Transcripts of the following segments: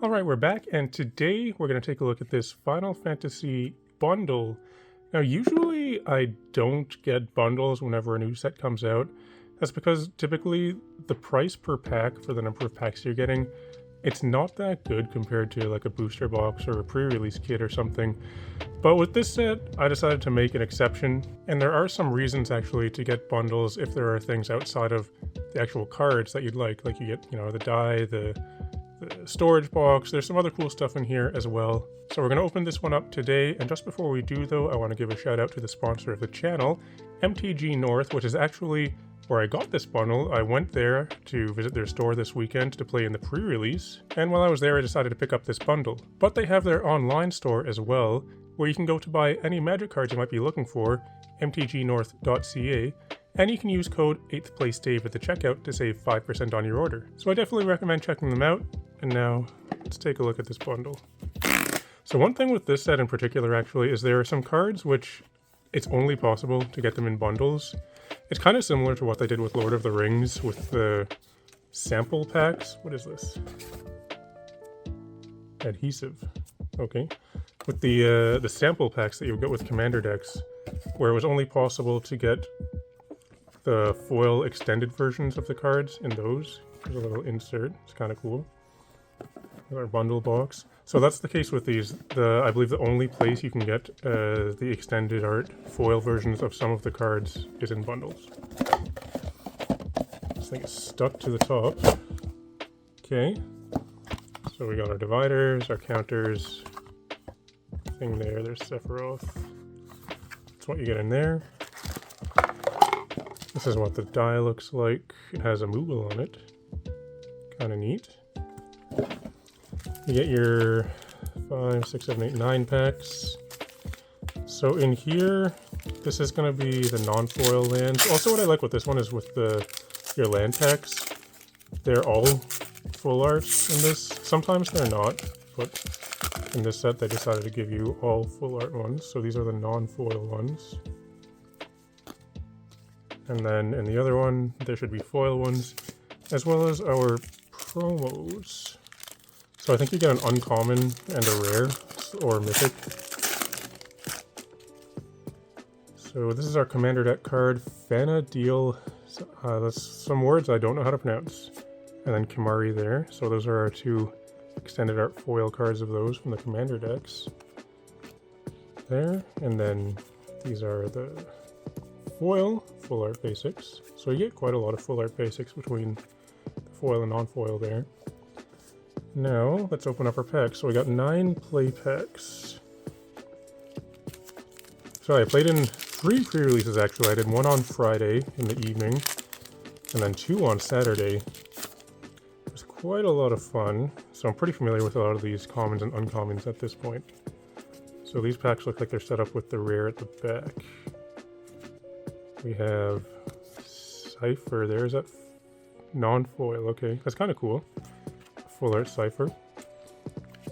Alright, we're back, and today we're going to take a look at this Final Fantasy bundle. Now, usually I don't get bundles whenever a new set comes out. That's because typically the price per pack for the number of packs you're getting, it's not that good compared to like a booster box or a pre-release kit or something. But with this set, I decided to make an exception, and there are some reasons actually to get bundles if there are things outside of the actual cards that you'd like you get, the die, the storage box. There's some other cool stuff in here as well. So we're going to open this one up today, and just before we do though, I want to give a shout out to the sponsor of the channel, MTG North, which is actually where I got this bundle. I went there to visit their store this weekend to play in the pre-release, and while I was there I decided to pick up this bundle. But they have their online store as well, where you can go to buy any Magic cards you might be looking for, mtgnorth.ca, and you can use code 8thPlaceDave at the checkout to save 5% on your order. So I definitely recommend checking them out. And now, let's take a look at this bundle. So one thing with this set in particular actually is there are some cards which it's only possible to get them in bundles. It's kind of similar to what they did with Lord of the Rings with the sample packs. What is this? Adhesive. Okay. With the sample packs that you would get with Commander decks, where it was only possible to get the foil extended versions of the cards in those. There's a little insert. It's kind of cool. Our bundle box. So that's the case with these. I believe the only place you can get the extended art foil versions of some of the cards is in bundles. This thing is stuck to the top. Okay. So we got our dividers, our counters. Thing there. There's Sephiroth. That's what you get in there. This is what the die looks like. It has a Moogle on it. Kind of neat. You get your 5, 6, 7, 8, 9 packs. So in here, this is going to be the non-foil lands. Also, what I like with this one is with your land packs, they're all full art in this. Sometimes they're not, but in this set they decided to give you all full art ones. So these are the non-foil ones. And then in the other one, there should be foil ones, as well as our promos. So I think you get an uncommon and a rare, or mythic. So this is our Commander deck card, Fanadil. That's some words I don't know how to pronounce. And then Kimari there. So those are our two extended art foil cards of those from the Commander decks. There. And then these are the foil full art basics. So you get quite a lot of full art basics between the foil and non-foil there. Now, let's open up our packs. So we got 9 play packs. So I played in 3 pre-releases actually. I did one on Friday in the evening, and then 2 on Saturday. It was quite a lot of fun. So I'm pretty familiar with a lot of these commons and uncommons at this point. So these packs look like they're set up with the rare at the back. We have Cypher. There's that non-foil. Okay, that's kind of cool. Full art Cypher.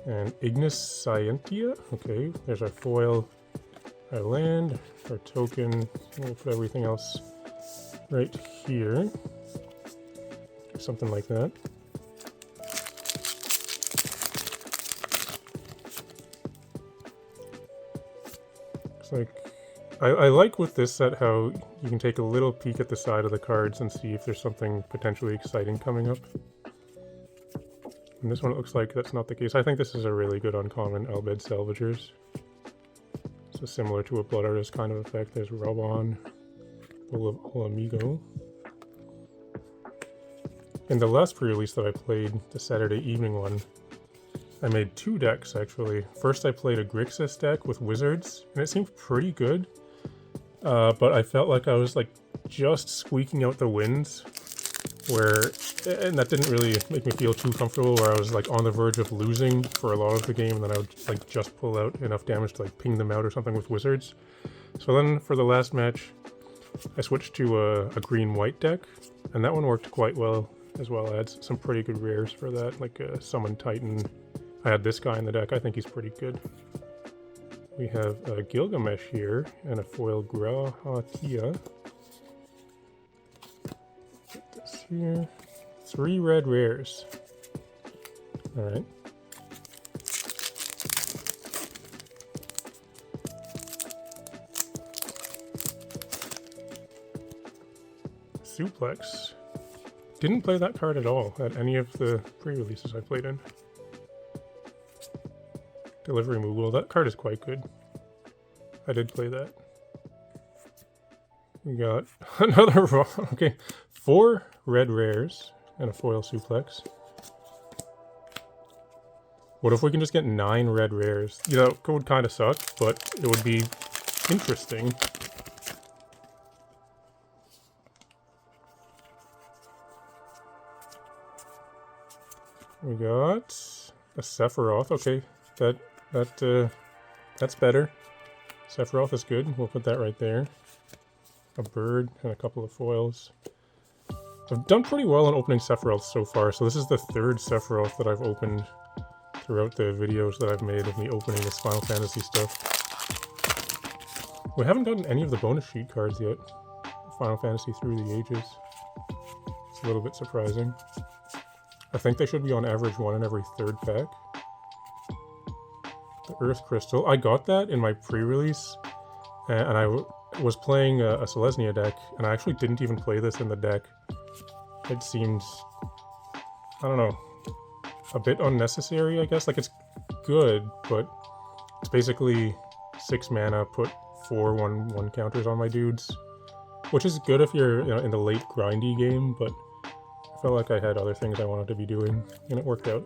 And Ignis Scientia. Okay, there's our foil, our land, our token. We'll put everything else right here. Something like that. Looks like I like with this set how you can take a little peek at the side of the cards and see if there's something potentially exciting coming up. And this one, it looks like that's not the case. I think this is a really good uncommon Albed Salvagers. So similar to a Blood Artist kind of effect. There's Robon, Amigo. In the last pre-release that I played, the Saturday evening one, I made 2 decks actually. First I played a Grixis deck with Wizards, and it seemed pretty good. But I felt like I was like just squeaking out the wins, and that didn't really make me feel too comfortable, where I was like on the verge of losing for a lot of the game, and then I would like just pull out enough damage to like ping them out or something with Wizards. So then for the last match, I switched to a green-white deck, and that one worked quite well as well. I had some pretty good rares for that, like a Summon Titan. I had this guy in the deck. I think he's pretty good. We have a Gilgamesh here, and a foil Grahatia. Put this here. 3 red rares. Alright. Suplex. Didn't play that card at all at any of the pre-releases I played in. Delivery move. Well, that card is quite good. I did play that. We got another raw. Okay, 4 red rares and a foil suplex. What if we can just get 9 red rares? You know, that would kind of suck, but it would be interesting. We got a Sephiroth. Okay, that's better. Sephiroth is good. We'll put that right there. A bird and a couple of foils. I've done pretty well in opening Sephiroth so far, so this is the 3rd Sephiroth that I've opened throughout the videos that I've made of me opening this Final Fantasy stuff. We haven't gotten any of the bonus sheet cards yet. Final Fantasy Through the Ages. It's a little bit surprising. I think they should be on average 1 in every 3rd pack. The Earth Crystal. I got that in my pre-release, and I was playing a Selesnya deck, and I actually didn't even play this in the deck. It seems, I don't know, a bit unnecessary, I guess. Like, it's good, but it's basically 6 mana, put 4 1/1 counters on my dudes, which is good if you're, you know, in the late grindy game, but I felt like I had other things I wanted to be doing, and it worked out.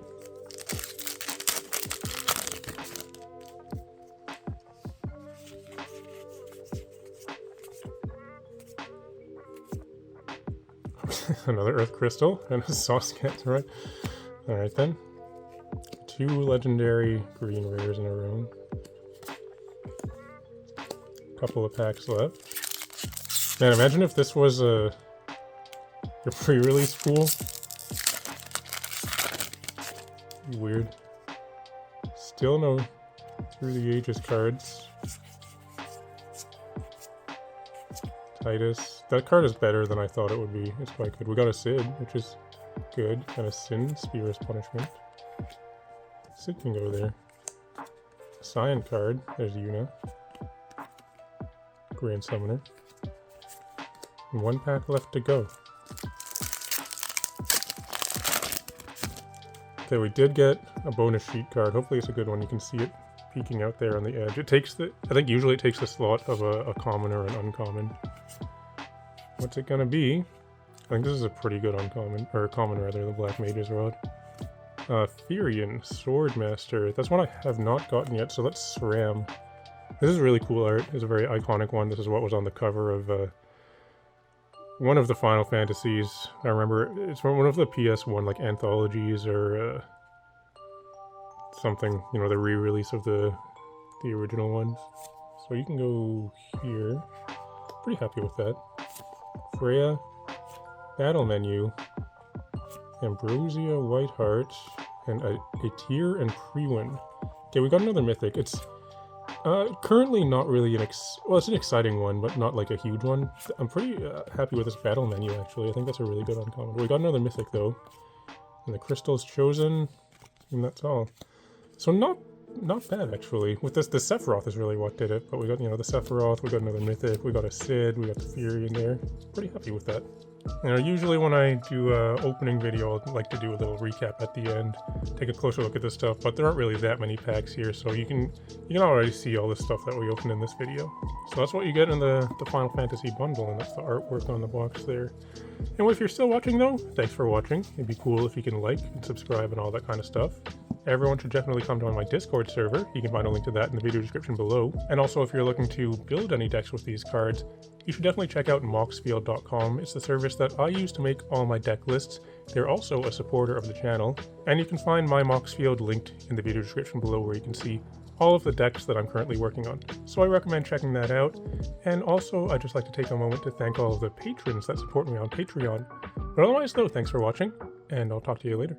Another Earth Crystal and a Sosket, right? Alright then. 2 legendary green rares in a row. Couple of packs left. Man, imagine if this was your pre-release pool. Weird. Still no Through the Ages cards. Titus. That card is better than I thought it would be. It's quite good. We got a Sid, which is good. And a Sin, Spear's Punishment. Sid can go there. Cyan card. There's Yuna. Grand Summoner. And 1 pack left to go. Okay, we did get a bonus sheet card. Hopefully it's a good one. You can see it peeking out there on the edge. It takes the... I think usually it takes the slot of a common or an uncommon. What's it gonna be? I think this is a pretty good uncommon, or common rather, the Black Mage's Rod. Therian, Swordmaster. That's one I have not gotten yet, so let's SRAM. This is really cool art. It's a very iconic one. This is what was on the cover of one of the Final Fantasies. I remember it's from one of the PS1 like anthologies or something, you know, the re-release of the original ones. So you can go here. Pretty happy with that. Freya, battle menu, Ambrosia, Whiteheart, and a Tyr and Priwen. Okay, we got another mythic. It's currently not really well, it's an exciting one, but not like a huge one. I'm pretty happy with this battle menu, actually. I think that's a really good uncommon. We got another mythic, though. And the crystal's chosen, and that's all. So not bad, actually. With this, the Sephiroth is really what did it. But we got, you know, the Sephiroth, we got another mythic, we got a Sid, we got the Fury in there. Pretty happy with that. You know, usually when I do an opening video, I like to do a little recap at the end, take a closer look at this stuff, but there aren't really that many packs here, so you can already see all the stuff that we opened in this video. So that's what you get in the Final Fantasy bundle, and that's the artwork on the box there. And if you're still watching though, thanks for watching. It'd be cool if you can like and subscribe and all that kind of stuff. Everyone should definitely come join my Discord server. You can find a link to that in the video description below. And also, if you're looking to build any decks with these cards, you should definitely check out moxfield.com. It's the service that I use to make all my deck lists. They're also a supporter of the channel. And you can find my Moxfield linked in the video description below, where you can see all of the decks that I'm currently working on. So I recommend checking that out. And also, I'd just like to take a moment to thank all of the patrons that support me on Patreon. But otherwise though, thanks for watching, and I'll talk to you later.